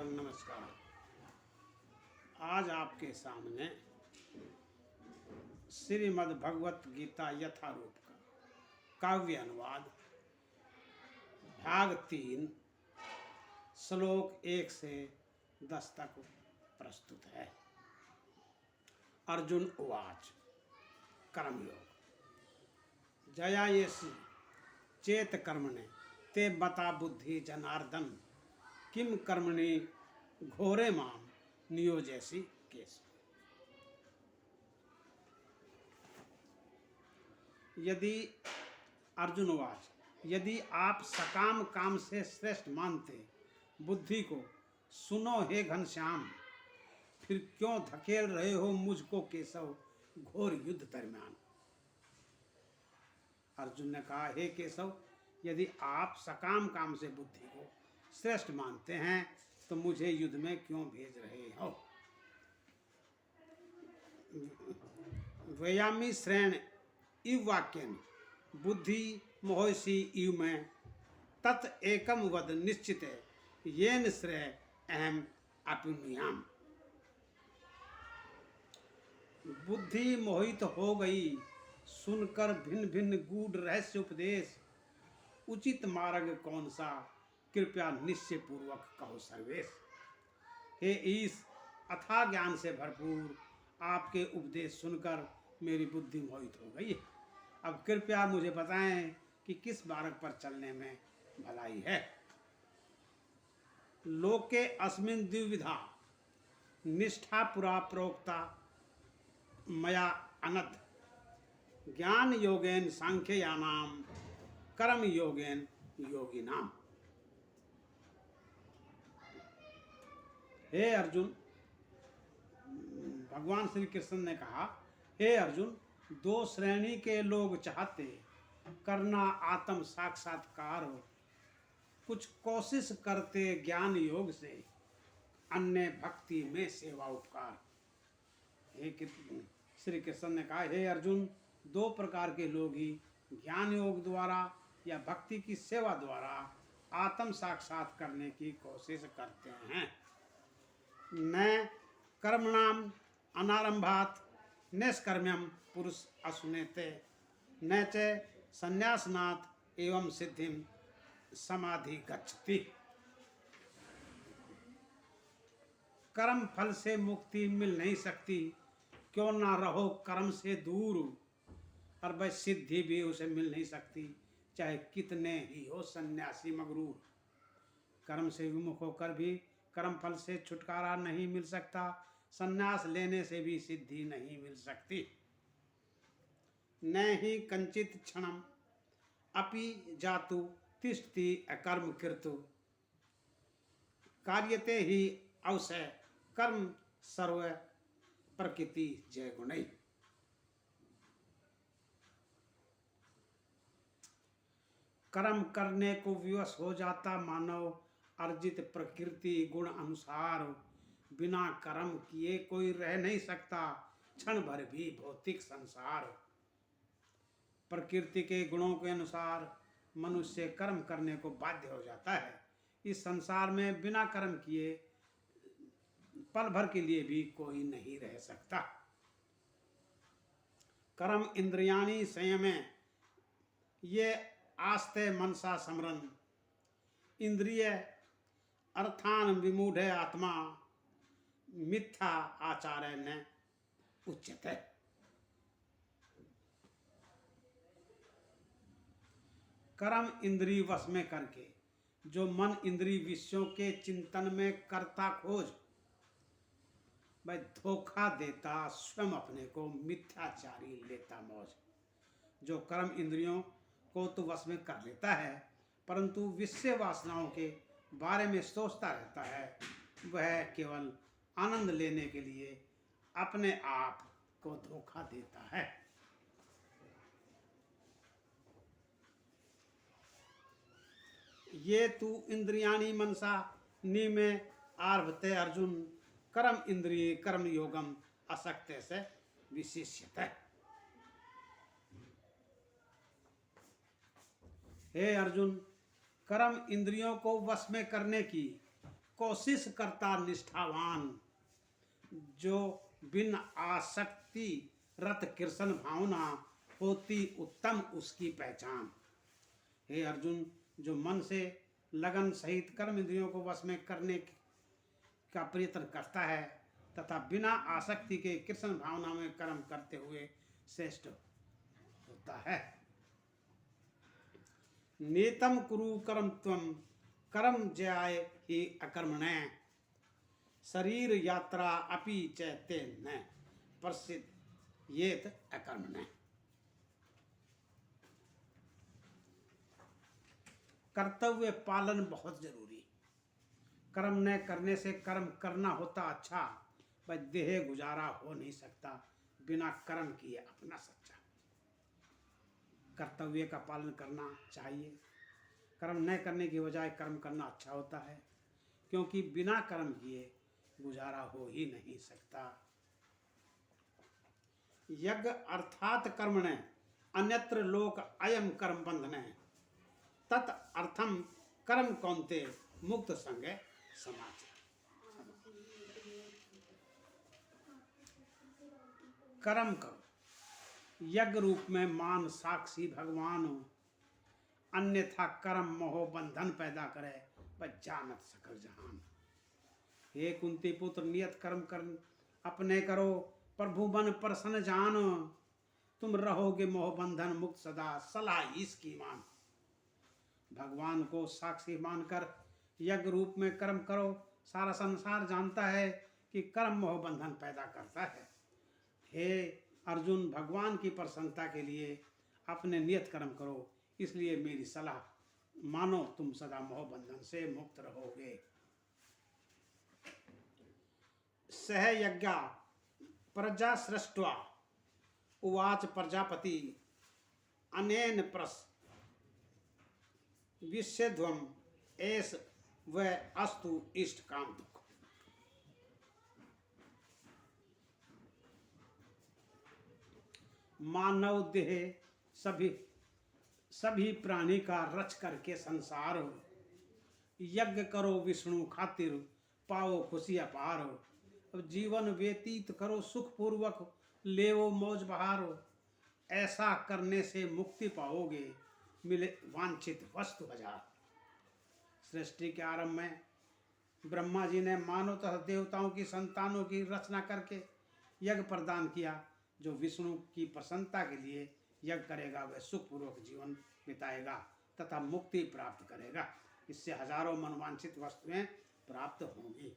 नमस्कार। आज आपके सामने श्रीमद् भगवत गीता यथारूप का काव्य अनुवाद भाग 3 श्लोक 1 से 10 तक प्रस्तुत है। अर्जुन उवाच कर्मयोग जयायसि चेत कर्मणे ते बता बुद्धि जनार्दन किम कर्मणि घोरे माम नियोजयसि केशव। यदि अर्जुनवाच यदि आप सकाम काम से श्रेष्ठ मानते बुद्धि को, सुनो हे घनश्याम, फिर क्यों धकेल रहे हो मुझको केशव घोर युद्ध दरमियान। अर्जुन ने कहा, हे केशव, यदि आप सकाम काम से बुद्धि को श्रेष्ठ मानते हैं तो मुझे युद्ध में क्यों भेज रहे हो। वयामी श्रेण इव वाक्यन बुद्धि मोहसी इव में तत् एकम वद निश्चित येन श्रेय अहम अपुन्याम। बुद्धि मोहित हो गई सुनकर भिन्न भिन्न गूढ़ रहस्य उपदेश, उचित मार्ग कौन सा कृपया निश्चय पूर्वक कहो सर्वेश। हे ईश, अथाह ज्ञान से भरपूर आपके उपदेश सुनकर मेरी बुद्धि मोहित हो गई। अब कृपया मुझे बताएं कि किस मार्ग पर चलने में भलाई है। लोके अस्मिन् द्विविधा निष्ठा पुरा प्रोक्ता मया अनद, ज्ञान योगेन सांख्ययानाम कर्म योगेन योगिनाम। हे अर्जुन, भगवान श्री कृष्ण ने कहा, हे अर्जुन, दो श्रेणी के लोग चाहते करना आत्म साक्षात्कार हो। कुछ कोशिश करते ज्ञान योग से, अन्य भक्ति में सेवा उपकार। हे श्री कृष्ण ने कहा, हे अर्जुन, दो प्रकार के लोग ही ज्ञान योग द्वारा या भक्ति की सेवा द्वारा आत्म साक्षात करने की कोशिश करते हैं। न कर्मणाम अनारंभात निष्कर्म्यम पुरुष असुनेते न च संन्यासनात् एवं सिद्धिम समाधि गच्छति। कर्म फल से मुक्ति मिल नहीं सकती, क्यों ना रहो कर्म से दूर, और वह सिद्धि भी उसे मिल नहीं सकती चाहे कितने ही हो सन्यासी मगरूर। कर्म से विमुख होकर भी कर्म फल से छुटकारा नहीं मिल सकता, संन्यास लेने से भी सिद्धि नहीं मिल सकती। न ही कंचित क्षणम अपि जातु तिष्ठति अकर्म कृतु, कार्यते ही अवश्य कर्म सर्व प्रकृति जय गुणै। कर्म करने को विवश हो जाता मानव अर्जित प्रकृति गुण अनुसार, बिना कर्म किए कोई रह नहीं सकता क्षण भर भी भौतिक संसार। प्रकृति के गुणों के अनुसार मनुष्य कर्म करने को बाध्य हो जाता है। इस संसार में बिना कर्म किए पल भर के लिए भी कोई नहीं रह सकता। कर्म इंद्रियाणि संयमे ये आस्ते मनसा समरन, इंद्रिय अर्थान विमूढ़ आत्मा मिथ्या आचार्य न उच्यते। कर्म इंद्रिय वश में करके जो मन इंद्रिय विषयों के चिंतन में करता खोज, वह धोखा देता स्वयं अपने को मिथ्याचारी लेता मौज। जो कर्म इंद्रियों को तो वश में कर लेता है परंतु विषय वासनाओं के बारे में सोचता रहता है, वह केवल आनंद लेने के लिए अपने आप को धोखा देता है। ये तू इंद्रियाणि मनसा निमे आरभते अर्जुन, कर्म इंद्रिय कर्म योगम असक्ते से विशिष्यते। हे अर्जुन, कर्म इंद्रियों को वश में करने की कोशिश करता निष्ठावान, जो बिन आसक्ति रत कृष्ण भावना, होती उत्तम उसकी पहचान। हे अर्जुन, जो मन से लगन सहित कर्म इंद्रियों को वश में करने का प्रयत्न करता है तथा बिना आसक्ति के कृष्ण भावना में कर्म करते हुए श्रेष्ठ होता है। नेतम कुरु कर्म त्वम कर्म ज्याय ही अकर्मणे, शरीर यात्रा अपि चैते न प्रसिद्ध येत अकर्मणे। कर्तव्य पालन बहुत जरूरी। कर्म न करने से कर्म करना होता अच्छा, पर देह गुजारा हो नहीं सकता बिना कर्म किए अपना सच्चा। कर्तव्य का पालन करना चाहिए। कर्म न करने की बजाय कर्म करना अच्छा होता है, क्योंकि बिना कर्म किए गुजारा हो ही नहीं सकता। यज्ञ अर्थात कर्मणे अन्यत्र लोक अयम कर्म बंधने, तत् अर्थम कर्म कौन्ते मुक्त संगे समाज। कर्म करो, यज्ञ रूप में मान साक्षी भगवान हो, अन्यथा कर्म मोह बंधन पैदा करे पर जानत सकल जहान। हे कुंती पुत्र, नियत कर्म कर अपने करो, प्रभु बन प्रसन्न जान, तुम रहोगे मोह बंधन मुक्त सदा, सलाह इसकी मान। भगवान को साक्षी मानकर यज्ञ रूप में कर्म करो। सारा संसार जानता है कि कर्म मोह बंधन पैदा करता है। हे अर्जुन, भगवान की प्रसन्नता के लिए अपने नियत कर्म करो, इसलिए मेरी सलाह मानो, तुम सदा मोह बंधन से मुक्त रहोगे। सह यज्ञा प्रजा सृष्ट्वा उवाच प्रजापति, अनेन प्रस विषेध्वम एस व अस्तु इष्ट काम दुख। मानव देह सभी प्राणी का रच करके संसार हो, यज्ञ करो विष्णु खातिर, पाओ खुशी अपार हो। अब जीवन व्यतीत करो सुख पूर्वक, लेवो मौज बहार हो। ऐसा करने से मुक्ति पाओगे, मिले वांछित वस्तु हजार। सृष्टि के आरंभ में ब्रह्मा जी ने मानव तथा देवताओं की संतानों की रचना करके यज्ञ प्रदान किया। जो विष्णु की प्रसन्नता के लिए यज्ञ करेगा वह सुखपूर्वक जीवन बिताएगा तथा मुक्ति प्राप्त करेगा। इससे हजारों मनवांछित वस्तुएं प्राप्त होंगी।